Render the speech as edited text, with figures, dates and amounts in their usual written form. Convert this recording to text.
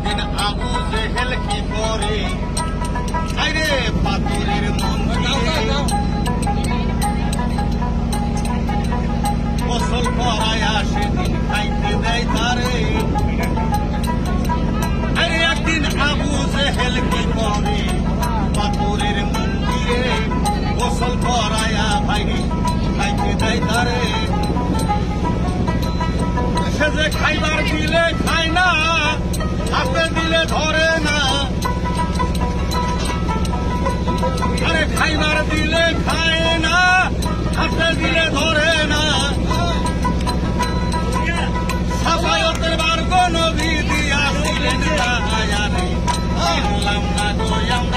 একদিন আবু জেহেল কি করে আরে পাথরের মন্দিরে গোসল করায়া সেদিন খাইতে দেয় তারে। আরে একদিন আবু জেহেল কি করে পাথরের মন্দিরে গোসল করায়া ভাইরে খাইতে দেয় তারে। সে যে খাইবার দিলে খায় না, হাতে দিলে ধরে না। আরে খাইবার দিলে খায় না, হাতে দিলে ধরে না। সাফায়তের বার নবী দিয়াছিলেন, আরে বললাম না গো আমরা